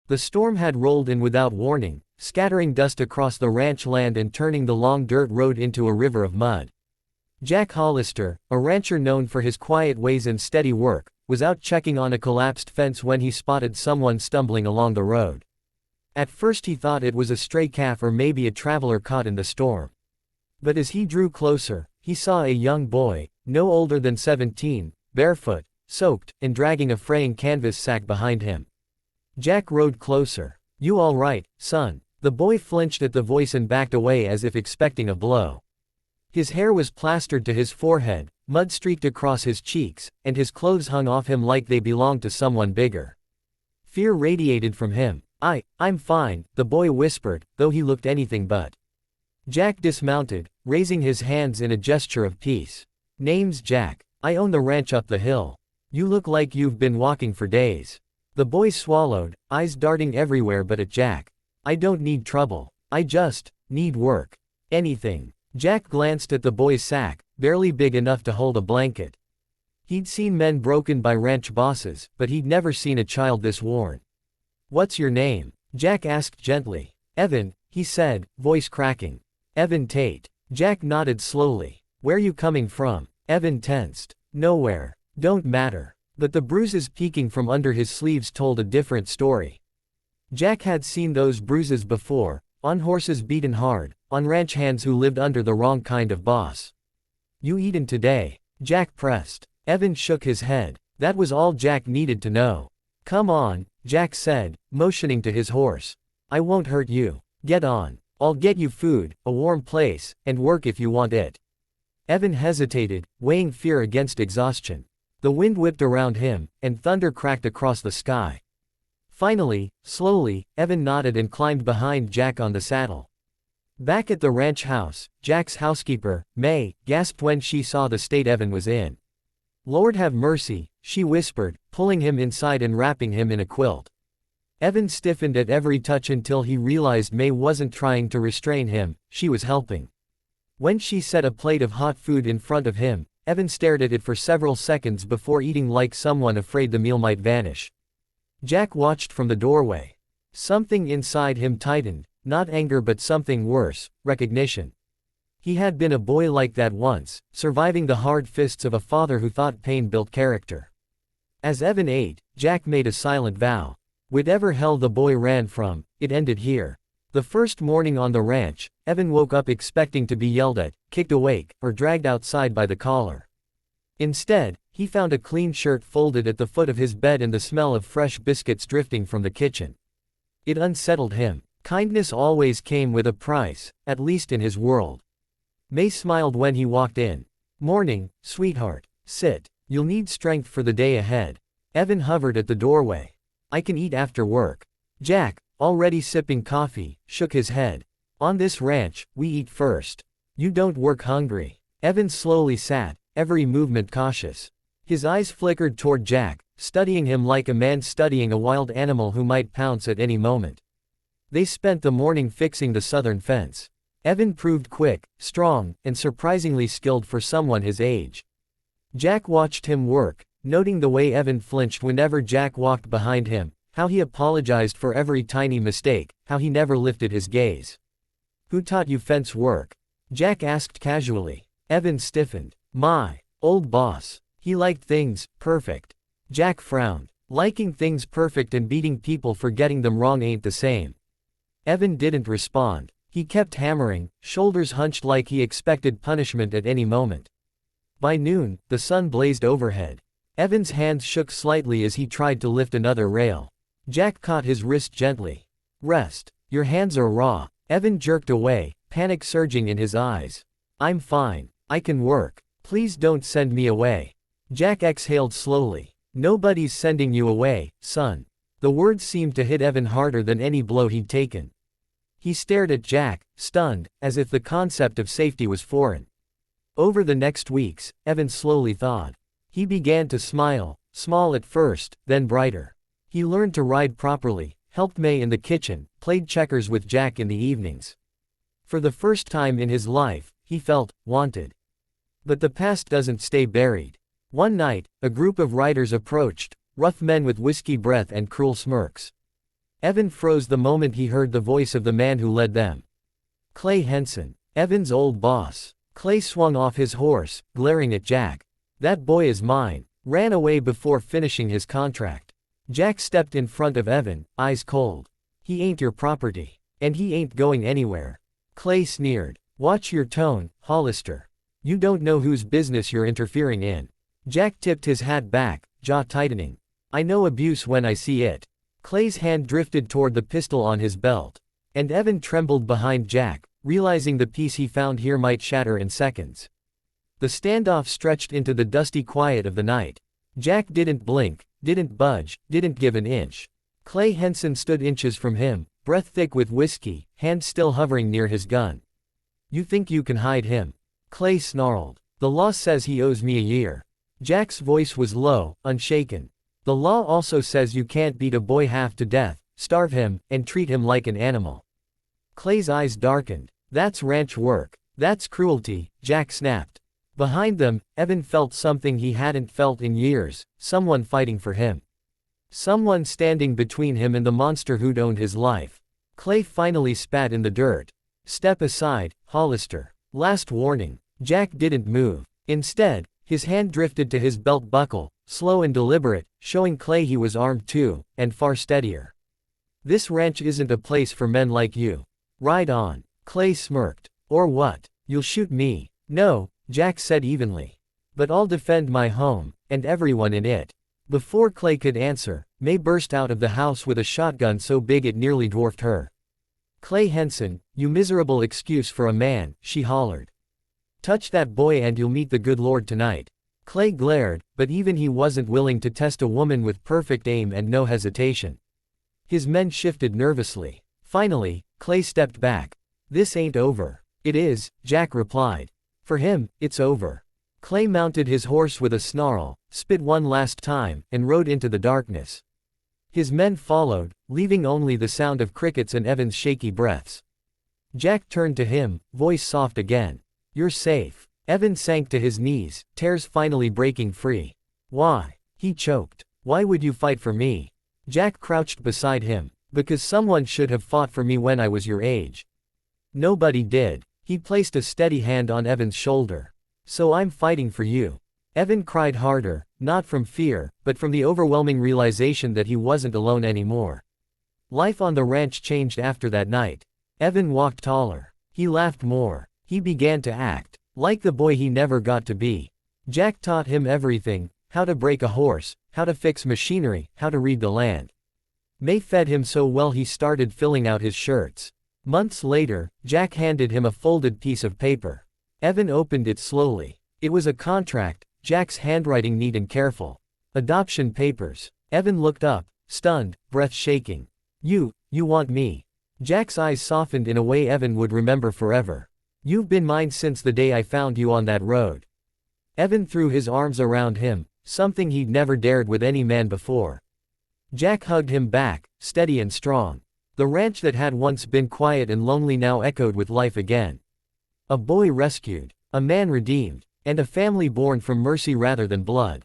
The storm had rolled in without warning, scattering dust across the ranch land and turning the long dirt road into a river of mud. Jack Hollister, a rancher known for his quiet ways and steady work, was out checking on a collapsed fence when he spotted someone stumbling along the road. At first he thought it was a stray calf or maybe a traveler caught in the storm. But as he drew closer, he saw a young boy, no older than 17, barefoot, soaked, and dragging a fraying canvas sack behind him. Jack rode closer. "You all right, son?" The boy flinched at the voice and backed away as if expecting a blow. His hair was plastered to his forehead, mud streaked across his cheeks, and his clothes hung off him like they belonged to someone bigger. Fear radiated from him. I'm fine," the boy whispered, though he looked anything but. Jack dismounted, raising his hands in a gesture of peace. "Name's Jack. I own the ranch up the hill. You look like you've been walking for days." The boy swallowed, eyes darting everywhere but at Jack. "I don't need trouble. I just need work. Anything." Jack glanced at the boy's sack, barely big enough to hold a blanket. He'd seen men broken by ranch bosses, but he'd never seen a child this worn. "What's your name?" Jack asked gently. "Evan," he said, voice cracking. "Evan Tate." Jack nodded slowly. "Where you coming from?" Evan tensed. "Nowhere. Don't matter." But the bruises peeking from under his sleeves told a different story. Jack had seen those bruises before, on horses beaten hard, on ranch hands who lived under the wrong kind of boss. "You eaten today?" Jack pressed. Evan shook his head. That was all Jack needed to know. "Come on," Jack said, motioning to his horse. "I won't hurt you. Get on. I'll get you food, a warm place, and work if you want it." Evan hesitated, weighing fear against exhaustion. The wind whipped around him, and thunder cracked across the sky. Finally, slowly, Evan nodded and climbed behind Jack on the saddle. Back at the ranch house, Jack's housekeeper, May, gasped when she saw the state Evan was in. "Lord have mercy," she whispered, pulling him inside and wrapping him in a quilt. Evan stiffened at every touch until he realized May wasn't trying to restrain him, she was helping. When she set a plate of hot food in front of him, Evan stared at it for several seconds before eating like someone afraid the meal might vanish. Jack watched from the doorway. Something inside him tightened, not anger but something worse, recognition. He had been a boy like that once, surviving the hard fists of a father who thought pain built character. As Evan ate, Jack made a silent vow. Whatever hell the boy ran from, it ended here. The first morning on the ranch, Evan woke up expecting to be yelled at, kicked awake, or dragged outside by the collar. Instead, he found a clean shirt folded at the foot of his bed and the smell of fresh biscuits drifting from the kitchen. It unsettled him. Kindness always came with a price, at least in his world. May smiled when he walked in. "Morning, sweetheart. Sit. You'll need strength for the day ahead." Evan hovered at the doorway. "I can eat after work." Jack, already sipping coffee, shook his head. "On this ranch, we eat first. You don't work hungry." Evan slowly sat, every movement cautious. His eyes flickered toward Jack, studying him like a man studying a wild animal who might pounce at any moment. They spent the morning fixing the southern fence. Evan proved quick, strong, and surprisingly skilled for someone his age. Jack watched him work, noting the way Evan flinched whenever Jack walked behind him, how he apologized for every tiny mistake, how he never lifted his gaze. "Who taught you fence work?" Jack asked casually. Evan stiffened. "My old boss. He liked things perfect." Jack frowned. Liking things perfect and beating people for getting them wrong ain't the same. Evan didn't respond. He kept hammering, shoulders hunched like he expected punishment at any moment. By noon, the sun blazed overhead. Evan's hands shook slightly as he tried to lift another rail. Jack caught his wrist gently. "Rest. Your hands are raw." Evan jerked away, panic surging in his eyes. "I'm fine. I can work. Please don't send me away." Jack exhaled slowly. "Nobody's sending you away, son." The words seemed to hit Evan harder than any blow he'd taken. He stared at Jack, stunned, as if the concept of safety was foreign. Over the next weeks, Evan slowly thawed. He began to smile, small at first, then brighter. He learned to ride properly, helped May in the kitchen, played checkers with Jack in the evenings. For the first time in his life, he felt wanted. But the past doesn't stay buried. One night, a group of riders approached, rough men with whiskey breath and cruel smirks. Evan froze the moment he heard the voice of the man who led them. Clay Henson, Evan's old boss. Clay swung off his horse, glaring at Jack. That boy is mine. Ran away before finishing his contract. Jack stepped in front of Evan, eyes cold. He ain't your property. And he ain't going anywhere. Clay sneered. Watch your tone, Hollister. You don't know whose business you're interfering in. Jack tipped his hat back, jaw tightening. I know abuse when I see it. Clay's hand drifted toward the pistol on his belt. And Evan trembled behind Jack, realizing the peace he found here might shatter in seconds. The standoff stretched into the dusty quiet of the night. Jack didn't blink, didn't budge, didn't give an inch. Clay Henson stood inches from him, breath thick with whiskey, hand still hovering near his gun. You think you can hide him? Clay snarled. The law says he owes me a year. Jack's voice was low, unshaken. The law also says you can't beat a boy half to death, starve him, and treat him like an animal. Clay's eyes darkened. That's ranch work. That's cruelty, Jack snapped. Behind them, Evan felt something he hadn't felt in years, someone fighting for him. Someone standing between him and the monster who'd owned his life. Clay finally spat in the dirt. Step aside, Hollister. Last warning. Jack didn't move. Instead, his hand drifted to his belt buckle, slow and deliberate, showing Clay he was armed too, and far steadier. This ranch isn't a place for men like you. Ride on. Clay smirked. Or what? You'll shoot me. No, Jack said evenly. But I'll defend my home, and everyone in it. Before Clay could answer, May burst out of the house with a shotgun so big it nearly dwarfed her. Clay Henson, you miserable excuse for a man, she hollered. Touch that boy and you'll meet the good Lord tonight. Clay glared, but even he wasn't willing to test a woman with perfect aim and no hesitation. His men shifted nervously. Finally, Clay stepped back. This ain't over. It is, Jack replied. For him, it's over. Clay mounted his horse with a snarl, spit one last time, and rode into the darkness. His men followed, leaving only the sound of crickets and Evan's shaky breaths. Jack turned to him, voice soft again. You're safe. Evan sank to his knees, tears finally breaking free. Why? He choked. Why would you fight for me? Jack crouched beside him. Because someone should have fought for me when I was your age. Nobody did. He placed a steady hand on Evan's shoulder. So I'm fighting for you. Evan cried harder, not from fear, but from the overwhelming realization that he wasn't alone anymore. Life on the ranch changed after that night. Evan walked taller. He laughed more. He began to act like the boy he never got to be. Jack taught him everything: how to break a horse, how to fix machinery, how to read the land. May fed him so well he started filling out his shirts. Months later, Jack handed him a folded piece of paper. Evan opened it slowly. It was a contract, Jack's handwriting neat and careful. Adoption papers. Evan looked up, stunned, breath shaking. You want me? Jack's eyes softened in a way Evan would remember forever. You've been mine since the day I found you on that road. Evan threw his arms around him, something he'd never dared with any man before. Jack hugged him back, steady and strong. The ranch that had once been quiet and lonely now echoed with life again. A boy rescued, a man redeemed, and a family born from mercy rather than blood.